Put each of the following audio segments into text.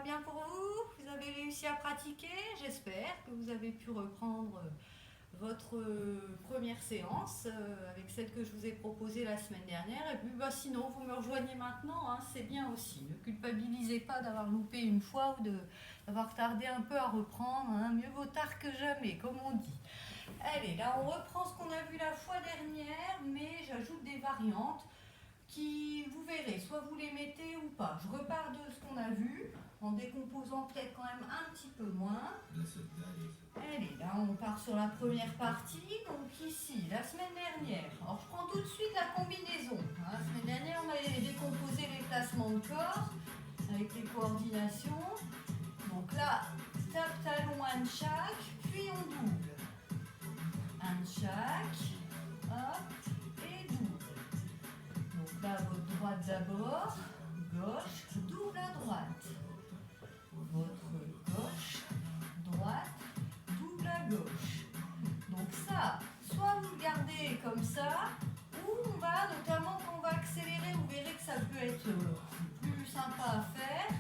va bien pour vous? Vous avez réussi à pratiquer? J'espère que vous avez pu reprendre votre première séance avec celle que je vous ai proposée la semaine dernière. Et puis sinon, vous me rejoignez maintenant, hein, c'est bien aussi. Ne culpabilisez pas d'avoir loupé une fois ou d'avoir tardé un peu à reprendre. Hein. Mieux vaut tard que jamais, comme on dit. Allez, là on reprend ce qu'on a vu la fois dernière, mais j'ajoute des variantes qui, vous verrez, soit vous les mettez ou pas. Je repars de ce qu'on a vu, en décomposant peut-être quand même un petit peu moins. Allez, là on part sur la première partie, donc ici, la semaine dernière. Alors je prends tout de suite la combinaison. Hein. La semaine dernière on avait décomposé les placements de corps, avec les coordinations. Donc là, tape talon un de chaque, puis on double. Un de chaque, hop, et double. Donc là, votre droite d'abord, gauche, double à droite. Votre gauche, droite, double à gauche. Donc ça, soit vous le gardez comme ça, ou on va, notamment quand on va accélérer, vous verrez que ça peut être plus sympa à faire.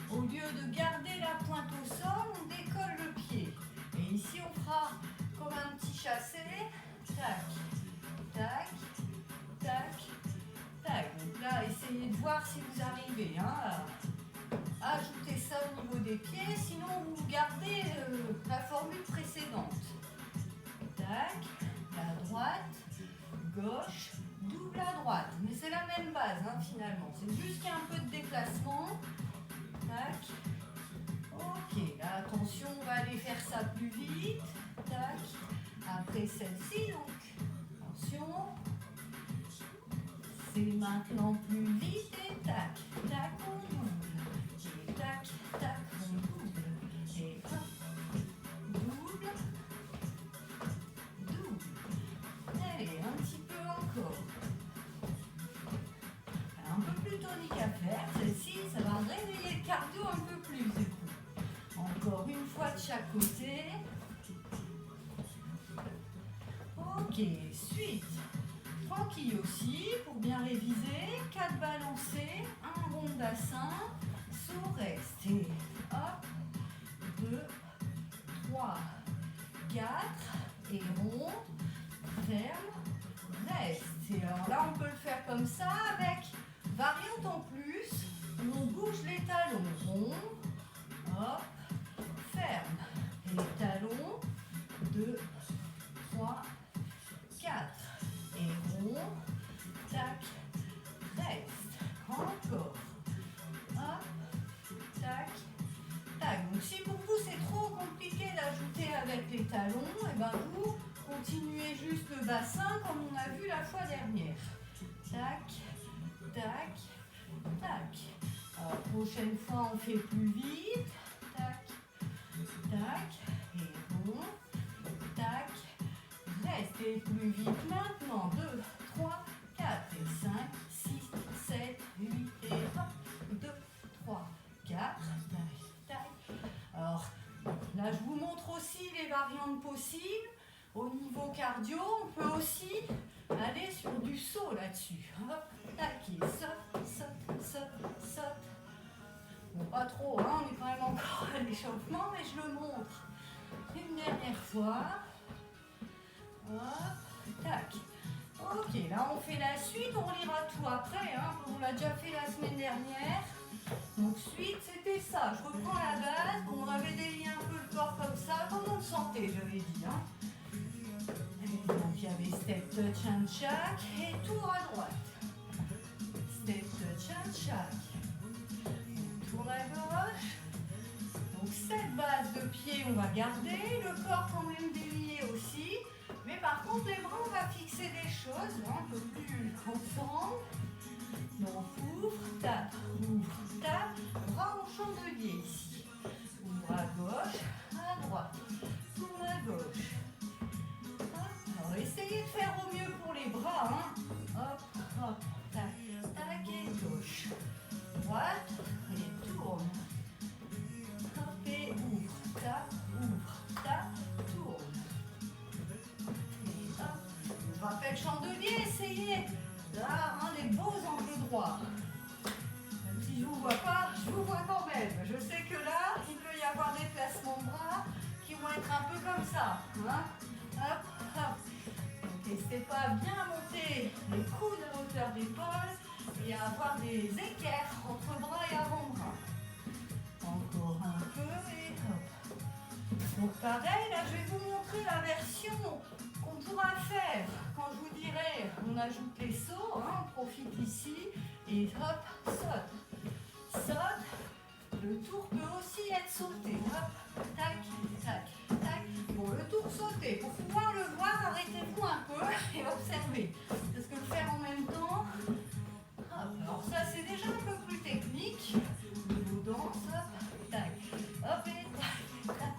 Au lieu de garder la pointe au sol, on décolle le pied. Et ici, on fera comme un petit chassé. Tac, tac, tac, tac. Donc là, essayez de voir si vous arrivez à ajouter ça au niveau des pieds. Sinon, vous gardez la formule précédente. Tac, la droite, gauche, double à droite. Mais c'est la même base finalement. C'est juste qu'il y a un peu de déplacement. Tac. Ok, là attention, on va aller faire ça plus vite. Tac. Après celle-ci, donc attention. C'est maintenant plus vite et tac, tac, on double. Et tac, tac, on double. Et hop, double, double. Allez, un petit peu encore. Un peu plus tonique à faire. Celle-ci, ça va réveiller le cardio un peu plus du coup. Encore une fois de chaque côté. Ok, suite. Tranquille aussi, pour bien réviser. 4 balancés, un rond de bassin, saut reste. Et hop, 2, 3, 4, et rond, ferme, reste. Et alors là, on peut le faire comme ça avec variante en plus, où on bouge les talons. Rond, hop, ferme. Et les talons, 2, 3, 4. Et rond, tac, reste. Encore. Hop, tac, tac. Donc si pour vous c'est trop compliqué d'ajouter avec les talons, et ben vous continuez juste le bassin comme on a vu la fois dernière. Tac, tac, tac. Alors, prochaine fois on fait plus vite. Tac, tac, et rond, tac, reste. Et plus vite maintenant. 2, 3, 4 et 5, 6, 7, 8 et hop. 2, 3, 4, tac, tac. Alors là je vous montre aussi les variantes possibles. Au niveau cardio, on peut aussi aller sur du saut là-dessus. Hop, tac, et saute, saute, saute, saute. Bon, pas trop, on est quand même encore à l'échauffement, mais je le montre une dernière fois. Hop, tac. Ok, là on fait la suite, on lira tout après, on l'a déjà fait la semaine dernière. Donc suite, c'était ça, je reprends la base, on avait délié un peu le corps comme ça, comme on le sentait, j'avais dit. Donc il y avait step, touch and chac et tour à droite. Step, touch and chac. Tour à gauche. Donc cette base de pied, on va garder, le corps quand même délié aussi. Mais par contre, les bras, on va fixer des choses un peu plus ensemble. Donc ouvre, tape, bras en chandelier ici. Ouvre à gauche, à droite. Tourne à gauche. Alors essayez de faire au mieux pour les bras. Hop, hop, tac, tac et gauche. Droite et tourne. Hop et ouvre, tape, tourne. Et hop. Je rappelle chandelier, essayez. Là, des beaux angles droits. Même si je ne vous vois pas, je je vous vois quand même. Je sais que là, il peut y avoir des placements de bras qui vont être un peu comme ça. Hein. Hop, hop. Donc n'hésitez pas à bien monter les coudes à hauteur d'épaule et à avoir des équerres entre bras et avant-bras. Encore un peu et hop. Donc pareil, là je vais vous montrer la version qu'on pourra faire quand je vous dirai on ajoute les sauts, hein, on profite ici et hop, saute. Saute. Le tour peut aussi être sauté. Hop, tac, tac, tac. Bon, le tour sauté. Pour pouvoir le voir, arrêtez-vous un peu et observez. Parce que le faire en même temps, hop, alors ça c'est déjà un peu plus technique. Niveau danse, hop, tac, hop et tac, tac.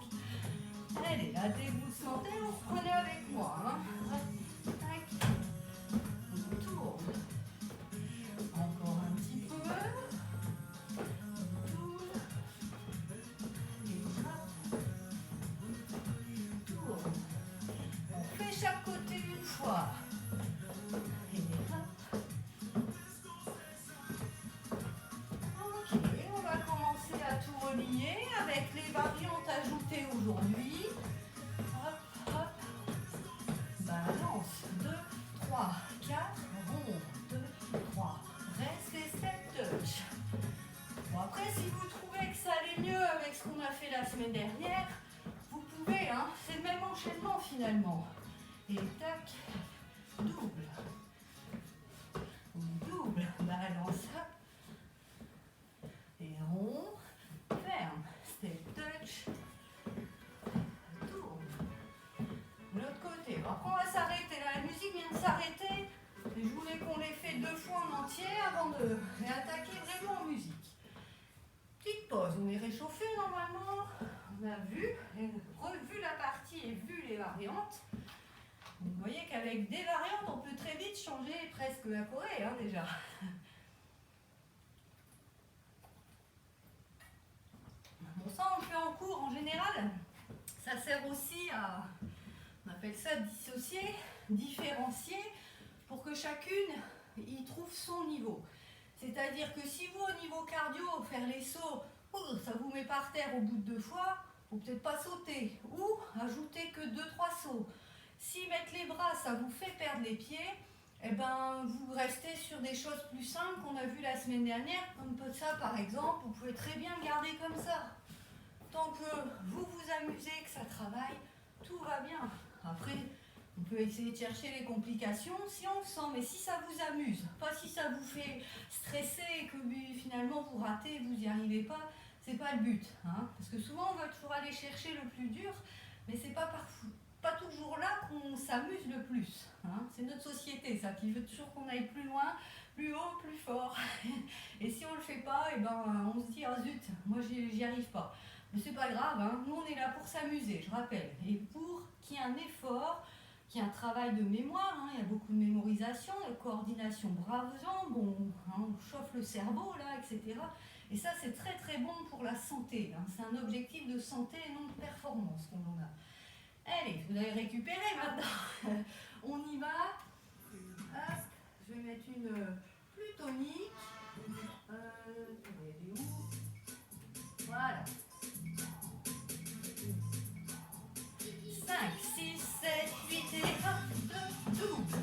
Allez, là dès que vous le sentez, vous reprenez avec moi. Hein. Hop, tac. On tourne. Encore un petit peu. Chaque côté une fois. Et hop. Ok, on va commencer à tout relier avec les variantes ajoutées aujourd'hui. Hop, hop. Balance. 2, 3, 4. Rond. 2, 3. Reste et step touch. Bon, après, si vous trouvez que ça allait mieux avec ce qu'on a fait la semaine dernière, vous pouvez, hein, c'est le même enchaînement finalement. Et tac, double, double, balance, et rond, ferme, step touch, tourne. De l'autre côté, alors on va s'arrêter là, la musique vient de s'arrêter, et je voulais qu'on les fait 2 fois en entier avant de réattaquer vraiment en musique. Petite pause, on est réchauffé normalement, on a vu, revu la partie et vu les variantes. Vous voyez qu'avec des variantes, on peut très vite changer presque la choré, hein, déjà. Bon, ça, on le fait en cours en général. Ça sert aussi à, on appelle ça dissocier, différencier, pour que chacune y trouve son niveau. C'est-à-dire que si vous, au niveau cardio, faire les sauts, ça vous met par terre au bout de 2 fois, il ne faut peut-être pas sauter. Ou ajouter que 2-3 sauts. Si mettre les bras, ça vous fait perdre les pieds, eh ben, vous restez sur des choses plus simples qu'on a vues la semaine dernière, comme ça par exemple, vous pouvez très bien le garder comme ça. Tant que vous vous amusez, que ça travaille, tout va bien. Après, on peut essayer de chercher les complications si on le sent, mais si ça vous amuse, pas si ça vous fait stresser et que finalement vous ratez, vous n'y arrivez pas, c'est pas le but. Hein, parce que souvent on va toujours aller chercher le plus dur, mais c'est pas toujours là qu'on s'amuse le plus. Hein. C'est notre société, ça, qui veut toujours qu'on aille plus loin, plus haut, plus fort. Et si on le fait pas, et ben, on se dit, ah zut, moi j'y arrive pas. Mais c'est pas grave, hein. Nous on est là pour s'amuser, je rappelle. Et pour qu'il y ait un effort, qu'il y ait un travail de mémoire, hein. Il y a beaucoup de mémorisation, de coordination bras-jambes, on chauffe le cerveau, là, etc. Et ça, c'est très très bon pour la santé. Hein. C'est un objectif de santé et non de performance qu'on en a. Allez, vous avez récupéré maintenant. On y va. Hop, je vais mettre une plus tonique. Elle est où? Voilà. 5, 6, 7, 8 et hop, 2, double.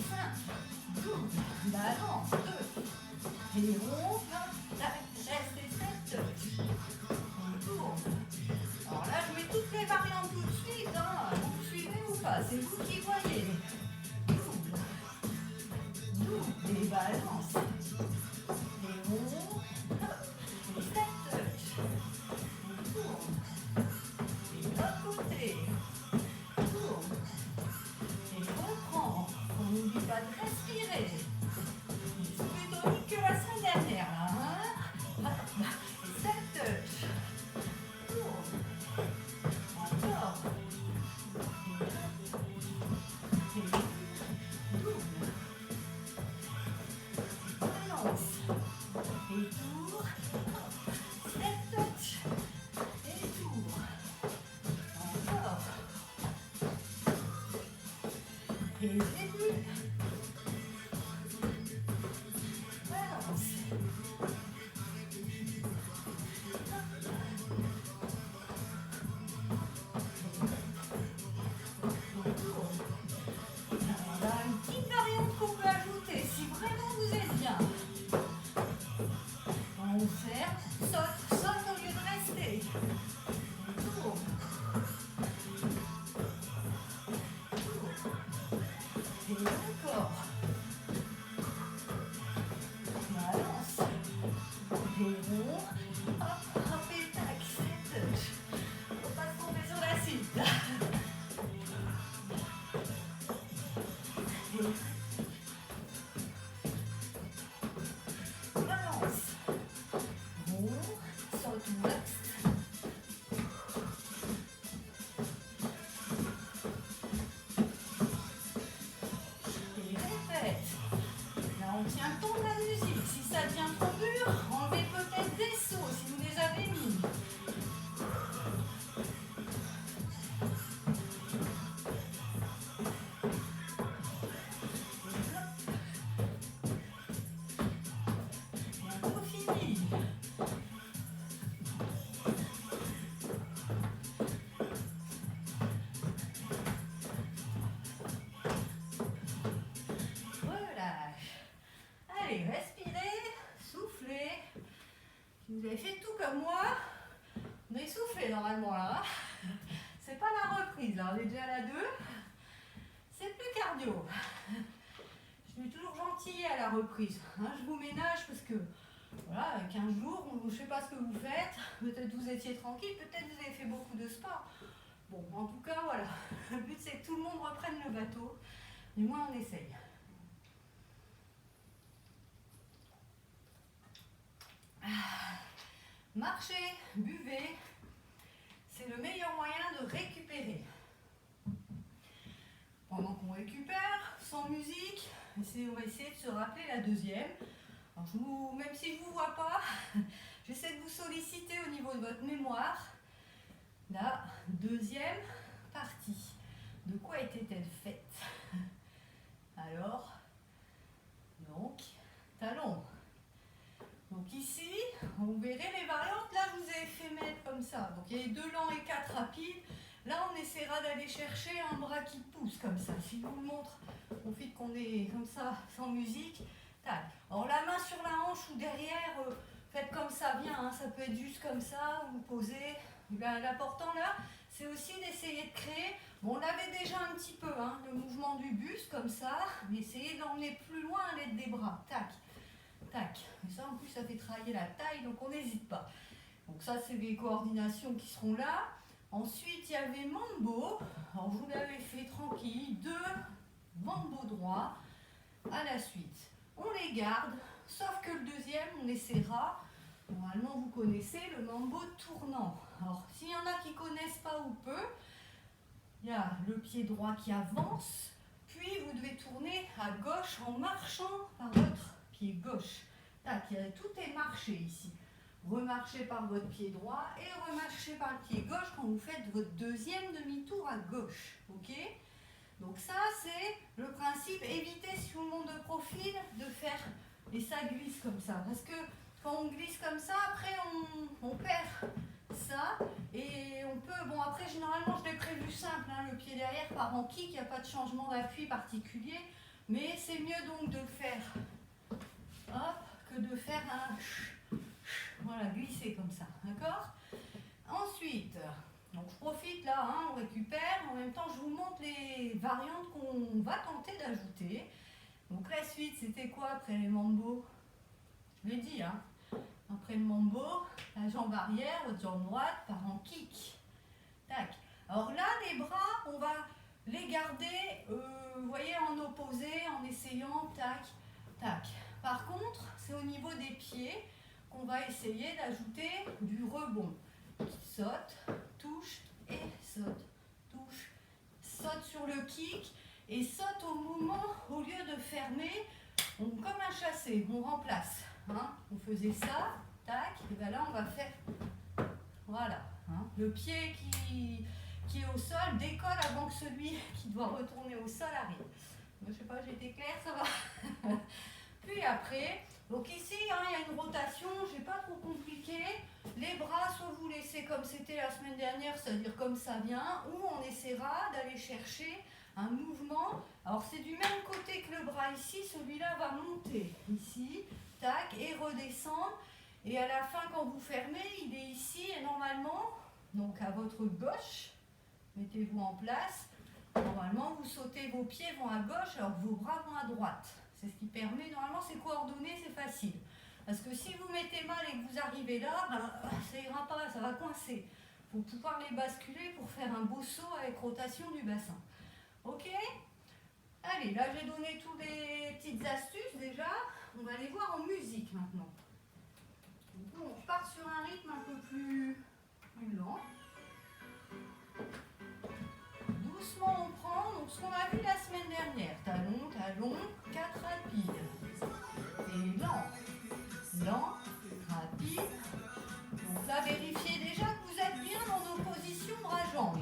5, double. Balance, 2. Et rond, hop, tac, reste et 7. On tourne. Alors là, je mets toutes les variantes tout de suite. Hein. Vous suivez ou pas? C'est vous qui voyez. Double. Double. Et balance. Et rond. Et 7 touch. On tourne. Et de l'autre côté. Tourne. Et reprend. On n'oublie pas de respirer. C'est plus tonique que la semaine dernière. Là, hein. Et 7 touch. Encore. Et double. Balance. Et tour. Step touch. Et tour. Encore. Et début. Balance. saute, saute au lieu de rester. Tourne. Et encore. Balance. Et rond. Hop, hop et tac, c'est touch. Faut pas tomber sur la suite. Balance. Rond. Saute ou reste. Et répète. Là, on tient le ton de la musique. Si ça devient trop dur, enlevez peut-être des sauts si vous les avez mis. Bientôt fini. Relâche. Allez, respirez, soufflez. Si vous avez fait tout comme moi, on est soufflé normalement là. C'est pas la reprise là, on est déjà à la 2. C'est plus cardio. Je suis toujours gentille à la reprise. Je vous ménage parce que voilà, 15 jours, je ne sais pas ce que vous faites. Peut-être vous étiez tranquille, peut-être vous avez fait beaucoup de sport. Bon, en tout cas, voilà. Le but c'est que tout le monde reprenne le bateau. Du moins on essaye. Marchez, buvez, c'est le meilleur moyen de récupérer. Pendant qu'on récupère, sans musique, on va essayer de se rappeler la deuxième. Alors même si je ne vous vois pas, j'essaie de vous solliciter au niveau de votre mémoire. La deuxième partie. De quoi était-elle faite? Alors, donc, talon. Donc ici, vous verrez les variantes, là je vous ai fait mettre comme ça. Donc il y a 2 lents et 4 rapides. Là on essaiera d'aller chercher un bras qui pousse comme ça. Si je vous le montre, profite qu'on est comme ça, sans musique. Tac. Alors la main sur la hanche ou derrière, faites comme ça, bien, hein, ça peut être juste comme ça, ou posez. L'important là, c'est aussi d'essayer de créer, bon, on l'avait déjà un petit peu, hein, le mouvement du buste comme ça, mais essayez d'emmener plus loin à l'aide des bras. Tac. Tac. Et ça en plus ça fait travailler la taille, donc on n'hésite pas. Donc ça c'est les coordinations qui seront là. Ensuite il y avait Mambo. Alors je vous l'avais fait tranquille. 2 Mambo droit à la suite. On les garde, sauf que le deuxième on essaiera. Normalement vous connaissez le Mambo tournant. Alors s'il y en a qui connaissent pas ou peu, il y a le pied droit qui avance, puis vous devez tourner à gauche en marchant par votre pied gauche. Tac, tout est marché ici. Remarchez par votre pied droit et remarchez par le pied gauche quand vous faites votre deuxième demi-tour à gauche. Ok? Donc ça, c'est le principe. Évitez, si vous monte de profil, de faire, et ça glisse comme ça. Parce que quand on glisse comme ça, après on perd ça. Et on peut, bon après généralement je l'ai prévu simple, hein, le pied derrière part en kick, il n'y a pas de changement d'appui particulier. Mais c'est mieux donc de faire, hop, que de faire un voilà, glisser comme ça, d'accord? Ensuite, donc je profite là, hein, on récupère, en même temps je vous montre les variantes qu'on va tenter d'ajouter. Donc la suite, c'était quoi après les Mambo? Je l'ai dit, hein. Après le Mambo, la jambe arrière, votre jambe droite part en kick. Tac. Alors là, les bras, on va les garder, vous voyez, en opposé, en essayant, tac, tac. Par contre, c'est au niveau des pieds qu'on va essayer d'ajouter du rebond. Saute, touche et saute, touche, saute sur le kick et saute au mouvement au lieu de fermer, comme un chassé, on remplace. Hein. On faisait ça, tac, et bien là on va faire, voilà, hein. Le pied qui est au sol décolle avant que celui qui doit retourner au sol arrive. Je ne sais pas, j'ai été claire, ça va. Puis après, donc ici, hein, il y a une rotation, je n'ai pas trop compliqué. Les bras, soit vous laissez comme c'était la semaine dernière, c'est-à-dire comme ça vient, ou on essaiera d'aller chercher un mouvement. Alors c'est du même côté que le bras ici, celui-là va monter ici, tac, et redescendre. Et à la fin, quand vous fermez, il est ici et normalement, donc à votre gauche, mettez-vous en place. Normalement, vous sautez, vos pieds vont à gauche, alors que vos bras vont à droite. C'est ce qui permet, normalement, c'est coordonné, c'est facile. Parce que si vous mettez mal et que vous arrivez là, ben, ça ira pas, ça va coincer. Il faut pouvoir les basculer pour faire un beau saut avec rotation du bassin. Ok? Allez, là j'ai donné toutes les petites astuces déjà. On va les voir en musique maintenant. Du coup, on part sur un rythme un peu plus lent. Doucement, on prend donc, ce qu'on a vu la semaine dernière. Talon, talon, 4 rapides. Et lent, lent, rapide. Donc là, vérifiez déjà que vous êtes bien dans nos positions bras-jambes.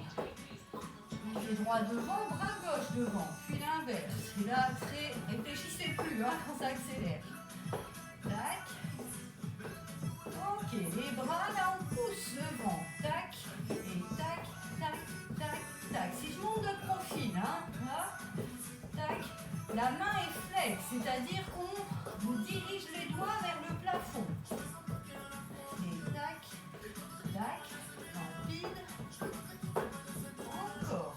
Pied droit devant, bras gauche devant. Puis l'inverse. Et là, réfléchissez plus hein, quand ça accélère. Tac. Ok, les bras, là, on pousse devant. Tac. Et tac, tac, tac, tac. Si je monte de profil, hein, là, tac. La main est flex, c'est-à-dire qu'on vous dirige les doigts vers le plafond. Et tac, tac, rapide. Encore.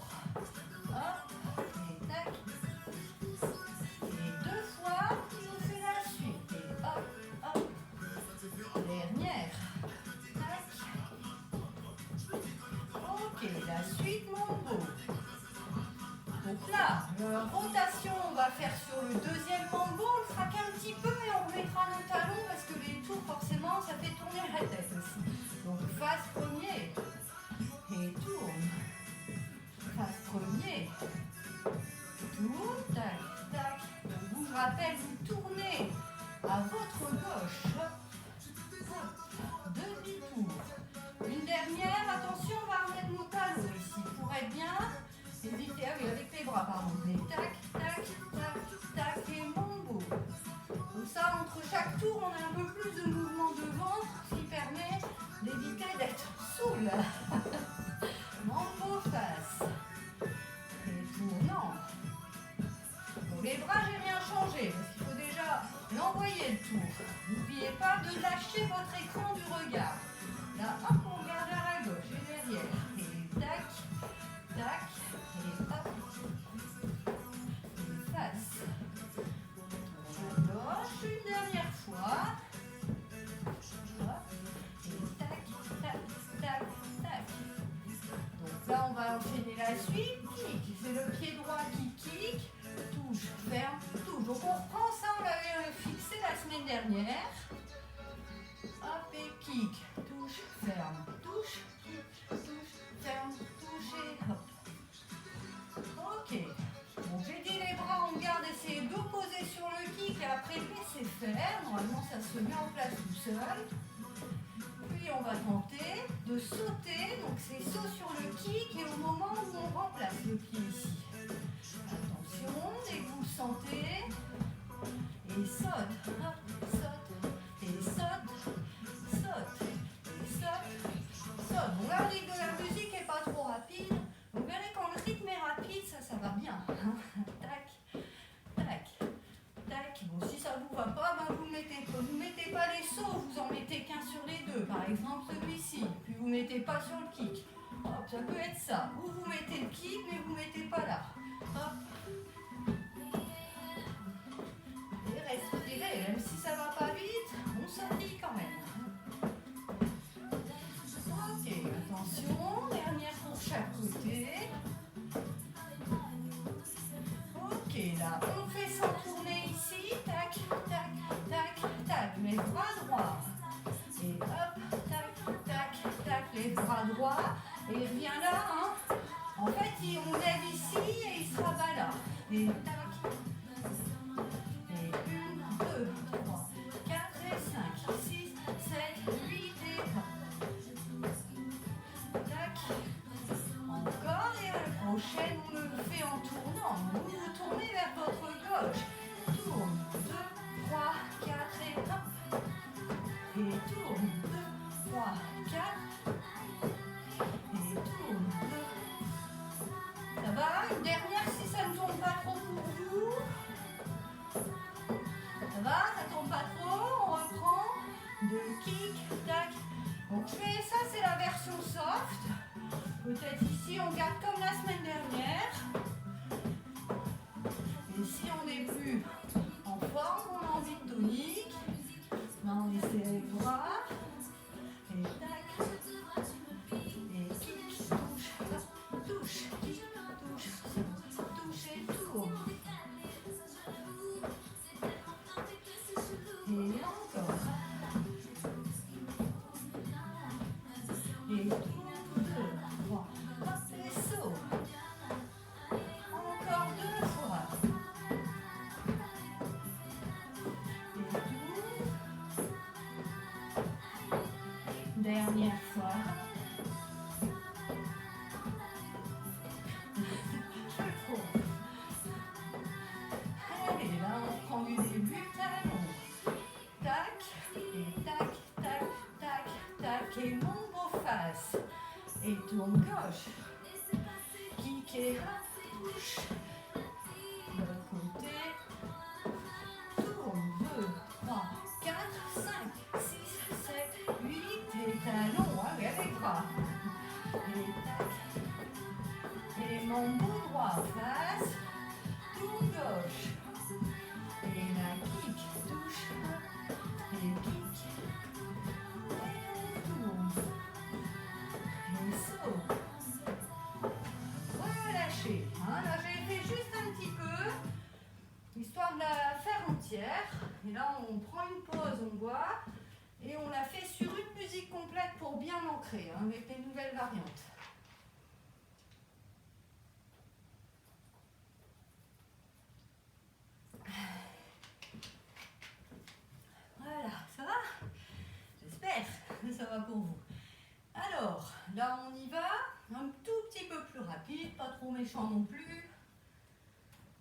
Hop, et tac. Et 2 fois, et on fait la suite. Et hop, hop. Dernière. Tac. Ok, la suite, mon beau. Donc là, rotation, on va faire sur le deuxième mambo, on le fera qu'un petit peu et on remettra nos talons parce que les tours, forcément, ça fait tourner la tête aussi. Donc face premier et tourne. Face premier, tourne, tac, tac. Donc vous, je rappelle, vous tournez à votre gauche. Hop, demi-tour. Une dernière, attention, on va remettre nos talons ici pour être bien. Évitez, ah oui, avec les bras, pardon. Mais tac, tac, tac, tac, et mambo. Comme ça, entre chaque tour, on a un peu plus de mouvement devant, ce qui permet d'éviter d'être saoul. Mambo face. Et tournant. Pour les bras, j'ai rien changé, parce qu'il faut déjà l'envoyer le tour. N'oubliez pas de lâcher votre écran du regard. Là, hop, on regarde à la gauche et derrière. Et tac, tac. Et hop, et face. À gauche, une dernière fois. Hop, et tac, tac, tac, tac. Donc là, on va enchaîner la suite. Kick, c'est le pied droit qui kick. Touche, ferme, touche. Donc on reprend ça, on l'avait fixé la semaine dernière. Hop, et kick, touche, ferme, touche, touche, ferme, touche et hop. Ok, bon, j'ai dit les bras, on garde, essayez d'opposer sur le kick et après laissez faire. Normalement, ça se met en place tout seul. Puis on va tenter de sauter. Donc c'est saut sur le kick et au moment où on remplace le pied ici. Attention, dès que vous le sentez. Et saute, hop, saute, et saute, saute, et saute, saute. Bon là, le rythme de la musique n'est pas trop rapide. Vous verrez quand le rythme est rapide, ça va bien. Tac, tac, tac. Bon, si ça ne vous va pas, ben vous ne mettez pas les sauts, vous en mettez qu'un sur les deux. Par exemple celui-ci, puis vous ne mettez pas sur le kick. Hop, ça peut être ça. Ou vous mettez le kick, mais vous ne mettez pas là. Hop. Et respirez, même si ça ne va pas vite, on s'appuie quand même. Ok, attention, dernière pour chaque côté. Ok, là, on fait sans tourner ici. Tac, tac, tac, tac. Les bras droits. Et hop, tac, tac, tac. Les bras droits. Et il revient là, hein. En fait, on lève ici et il se rabat là. Et tac. Et 1, 2, 3, 4 et 5, 6, 7, 8 et hop. Tac. Encore et à la prochaine, on le fait en tournant. Vous vous tournez vers votre gauche. Tourne. 2, 3, 4 et hop. Et tourne. 2, 3, 4. Et tourne. 2. Ça va? Une dernière si ça ne tourne pas trop pour vous. 2 kicks, tac. Donc je fais ça, c'est la version soft. Peut-être ici on garde comme la semaine dernière. Et si on n'est plus en forme, on a envie de tonique, ben on essaie les bras. Et tac. Et kick, touche, touche, kick, touche, touche et tourne. Et encore. Et 2, 3. Hop, et saut. Encore 2 fois. Et tourne. Dernière fois. Allez, là on prend du début, talon. Tac, et tac, tac, tac, tac, et mon beau face. Et tourne gauche. Kick et touche. De l'autre côté. Tourne. 2, 3, 4, 5, 6, 7, 8. Et talons avec les bras. Et tac. Et mon beau droit face. Tourne gauche. Et la kick touche. Et kick. Et tourne. Et saut. Relâchez. Hein, là j'ai fait juste un petit peu, histoire de la faire entière. Et là on prend une pause, on boit. Et on la fait sur une musique complète pour bien l'ancrer, hein, avec les nouvelles variantes. Voilà, ça va? J'espère que ça va pour vous. Alors, là on y va, un tout petit peu plus rapide, pas trop méchant non plus.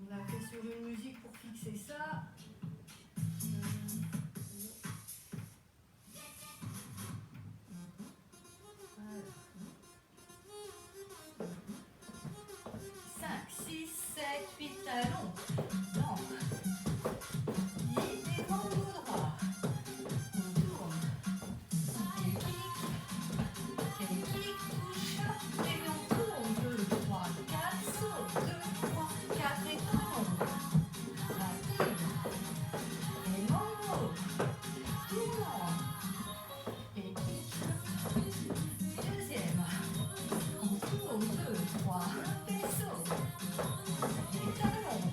On l'a fait sur une musique pour fixer ça. Voilà. 5, 6, 7, 8 talons. Non. Et devant le droit. On tourne. Et kick, touche. Et on tourne. 2, 3, 4, saut. 2, 3, 4 et tourne. Rapide. Et mambo. Tourne. Et kick. Deuxième. On tourne. 2, 3. Et saut. Et talons.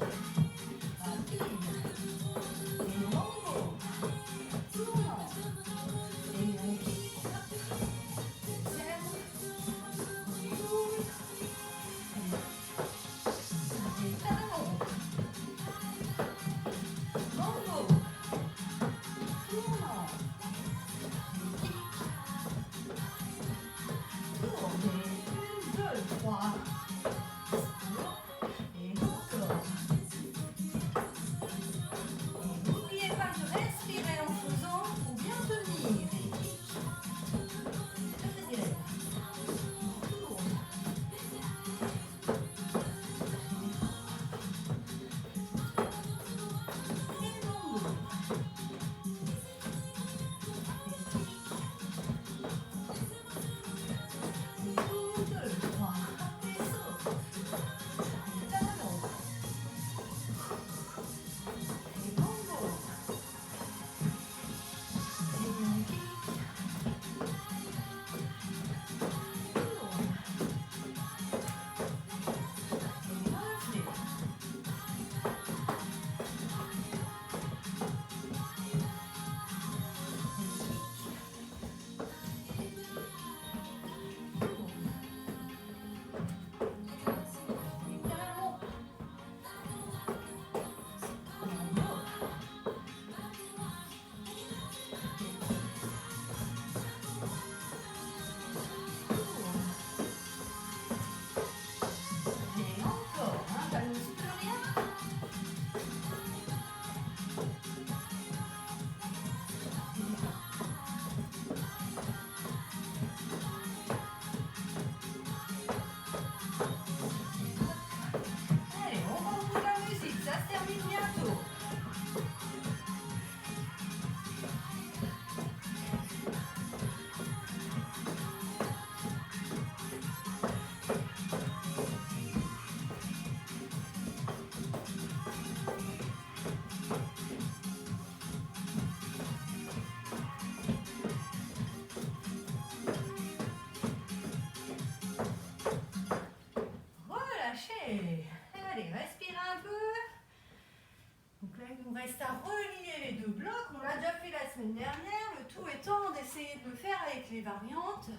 essayer de le faire avec les variantes,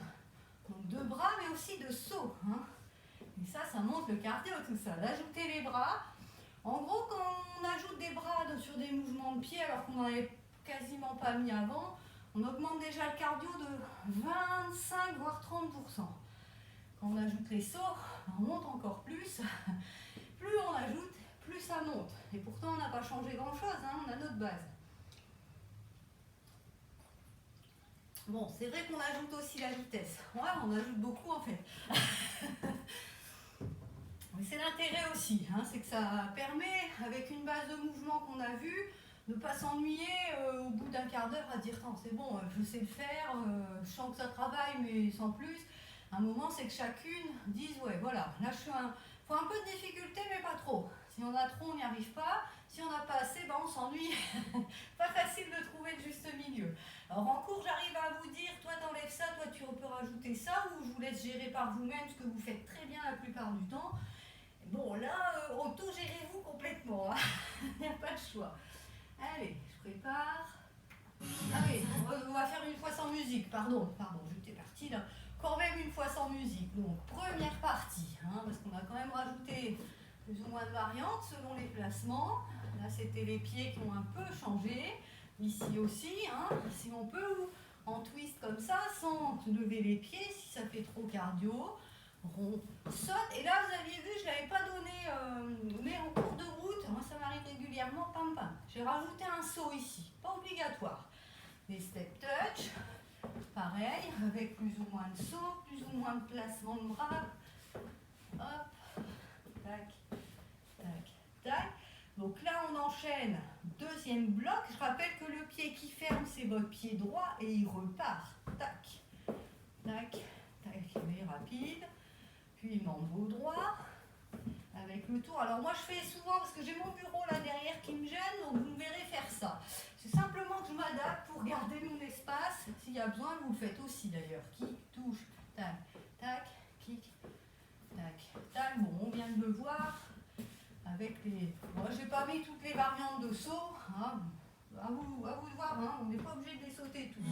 donc de bras mais aussi de saut. Hein. Et ça monte le cardio tout ça. D'ajouter les bras. En gros, quand on ajoute des bras sur des mouvements de pied alors qu'on n'en avait quasiment pas mis avant, on augmente déjà le cardio de 25 voire 30%. Quand on ajoute les sauts, on monte encore plus. Plus on ajoute, plus ça monte. Et pourtant, on n'a pas changé grand-chose, hein, on a notre base. Bon, c'est vrai qu'on ajoute aussi la vitesse. Ouais, on ajoute beaucoup en fait. Mais c'est l'intérêt aussi, hein, c'est que ça permet, avec une base de mouvement qu'on a vue, de ne pas s'ennuyer au bout d'un quart d'heure à dire « c'est bon, je sais le faire, je sens que ça travaille, mais sans plus ». Un moment, c'est que chacune dise « ouais, voilà, là je suis faut un peu de difficulté, mais pas trop. Si on a trop, on n'y arrive pas. Si on n'a pas assez, ben on s'ennuie. » Pas facile de trouver le juste milieu. Alors en cours, j'arrive à vous dire, toi t'enlèves ça, toi tu peux rajouter ça, ou je vous laisse gérer par vous-même, ce que vous faites très bien la plupart du temps. Bon, là, auto-gérez-vous complètement. Hein. Il n'y a pas de choix. Allez, je prépare. Ah oui, on va faire une fois sans musique. Pardon, j'étais partie là. Quand même une fois sans musique. Donc, première partie, hein, parce qu'on a quand même rajouté plus ou moins de variantes selon les placements. Là, c'était les pieds qui ont un peu changé. Ici aussi, hein, si on peut, en twist comme ça, sans lever les pieds, si ça fait trop cardio. On saute, et là vous aviez vu, je ne l'avais pas donné, mais en cours de route, moi ça m'arrive régulièrement, pam pam. J'ai rajouté un saut ici, pas obligatoire. Des step touch, pareil, avec plus ou moins de saut, plus ou moins de placement de bras. Hop, tac, tac, tac. Donc là on enchaîne, deuxième bloc. Je rappelle que le pied qui ferme c'est votre pied droit et il repart. Tac, tac, tac, il est rapide. Puis mambo droit, avec le tour. Alors moi je fais souvent, parce que j'ai mon bureau là derrière qui me gêne, donc vous me verrez faire ça. C'est simplement que je m'adapte pour garder mon espace. S'il y a besoin, vous le faites aussi d'ailleurs. Kick, touche, tac, tac, kick, tac, tac. Bon, on vient de le voir avec les... Moi j'ai pas mis toutes les variantes de saut. Hein. À vous de voir, hein. On n'est pas obligé de les sauter tous.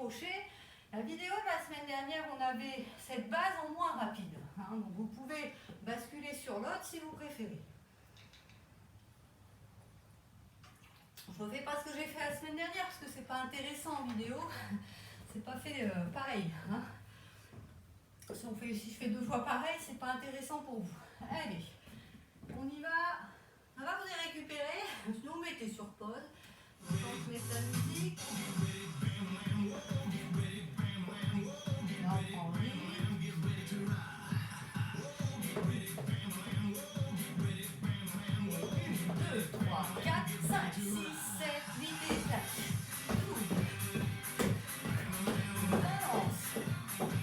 décroché. La vidéo de la semaine dernière, on avait cette base en moins rapide. Donc vous pouvez basculer sur l'autre si vous préférez. Je ne refais pas ce que j'ai fait la semaine dernière parce que c'est pas intéressant en vidéo. C'est pas fait pareil. Si je fais 2 fois pareil, c'est pas intéressant pour vous. Allez, on y va. Ça va, vous avez récupéré. Sinon, vous mettez sur pause. On va mettre la musique. On va prendre rythme. 1, 2, 3, 4, 5, 6, 7, 8 et 4. Balance.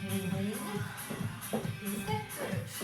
Et roule. Et step touch.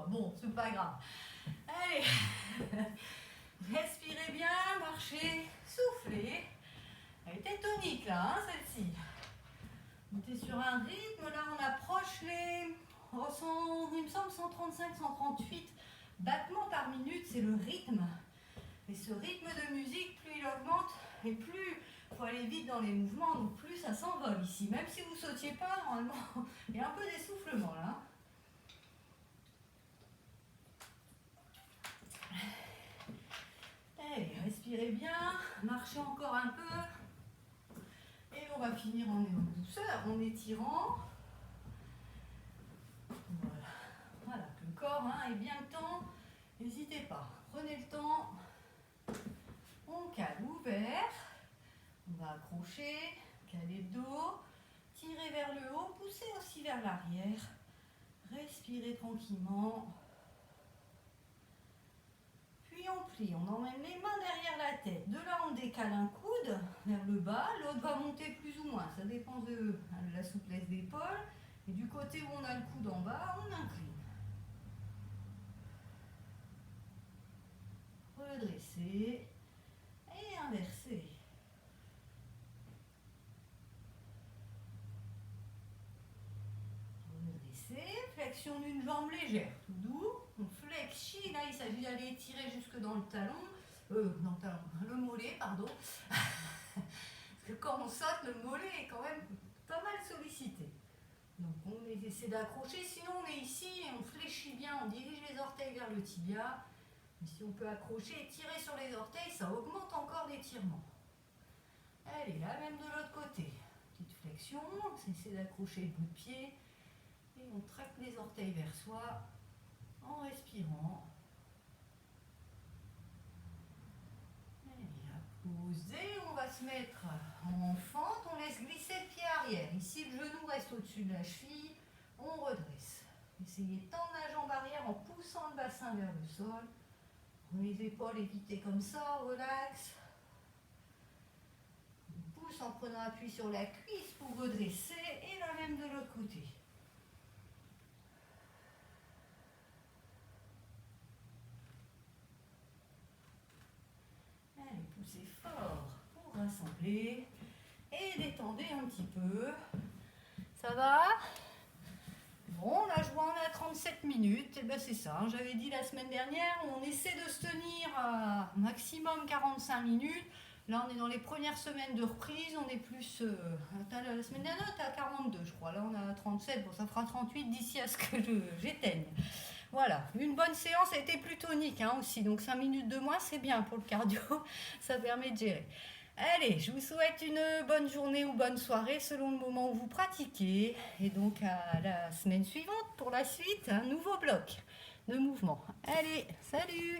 Bon, c'est pas grave. Allez, respirez bien, marchez, soufflez. Elle était tonique là, hein, celle-ci. On était sur un rythme, là on approche les, il me semble 135, 138 battements par minute, c'est le rythme. Et ce rythme de musique, plus il augmente et plus il faut aller vite dans les mouvements, donc plus ça s'envole ici. Même si vous ne sautiez pas, normalement, il y a un peu d'essoufflement là. Allez, respirez bien, marchez encore un peu. Et on va finir en douceur, en étirant. Voilà, que le corps ait bien le temps. N'hésitez pas, prenez le temps. On cale ouvert. On va accrocher, caler le dos, tirer vers le haut, pousser aussi vers l'arrière. Respirez tranquillement. Puis on plie, on emmène les mains derrière la tête. De là, on décale un coude vers le bas, l'autre va monter plus ou moins. Ça dépend de la souplesse d'épaule. Et du côté où on a le coude en bas, on incline. Redresser et inverser. Redresser, flexion d'une jambe légère, tout doux. On flex, là il s'agit d'aller étirer jusque dans le talon. Non, talon, le mollet, pardon. Parce que quand on saute, le mollet est quand même pas mal sollicité. Donc on essaie d'accrocher, sinon on est ici et on fléchit bien, on dirige les orteils vers le tibia. Et si on peut accrocher et tirer sur les orteils, ça augmente encore l'étirement. Allez, là même de l'autre côté. Petite flexion, on essaie d'accrocher le bout de pied et on traque les orteils vers soi en respirant. Poser, on va se mettre en fente, on laisse glisser le pied arrière. Ici, le genou reste au-dessus de la cheville, on redresse. Essayez de tendre la jambe arrière en poussant le bassin vers le sol. Les épaules évitez comme ça, relax. On pousse en prenant appui sur la cuisse pour redresser et la même de l'autre côté. Allez, poussez fort pour rassembler et détendez un petit peu. Ça va? Bon, là je vois on est à 37 minutes, et ben c'est ça, hein. J'avais dit la semaine dernière, on essaie de se tenir à maximum 45 minutes. Là on est dans les premières semaines de reprise, on est plus... la semaine dernière on était à 42 je crois, là on est à 37, bon ça fera 38 d'ici à ce que j'éteigne. Voilà, une bonne séance, a été plus tonique hein, aussi, donc 5 minutes de moins c'est bien pour le cardio, ça permet de gérer. Allez, je vous souhaite une bonne journée ou bonne soirée selon le moment où vous pratiquez. Et donc à la semaine suivante pour la suite, un nouveau bloc de mouvement. Allez, salut!